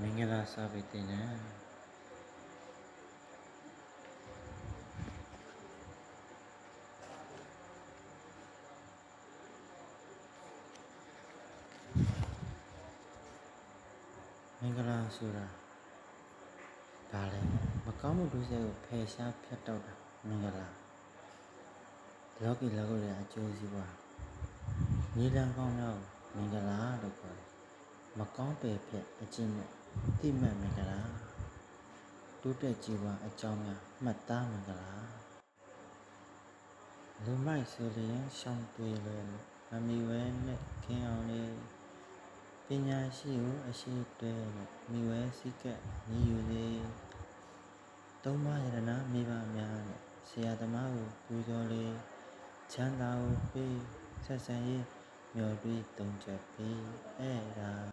မင်္ဂလာစာပေသင်တန်းမင်္ဂလာဆိုတာဒါလဲမကောင်းမှုဒုစရိုက်ကိုဖယ်ရှားဖြတ်တောက်တာမင်္ဂလာလောကီလောကုတ္တရာအကျိုးစီးပွားနည်းလမ်းကောင်းများကိုမင်္ဂလာလို့ခေါ်တယ်မကောင်းပယ်ဖြတ်အကျင့်မဲ့တိမှတ်မင်္ဂလာတိုးတက်ကြီးပွားအကြောင်းများမှတ်သားမင်္ဂလာလူမိုက်ဆိုလျင်ရှောင်းတွေ့လွယ်လို့မမီဝဲနဲ့ခင်းအောင်လေပညာရှိကိုအရှိတွဲလို့မိဝဲစိကက်နီးယူလေသုံးပါးယတနာမိဘများနဲ့ဆရာသမားကိုပူဇော်လေချမ်းသာကိုပေးဆက်ဆံရေးမျှော်ပြီးတုံးချက်ပြီးအဲ့ဒါ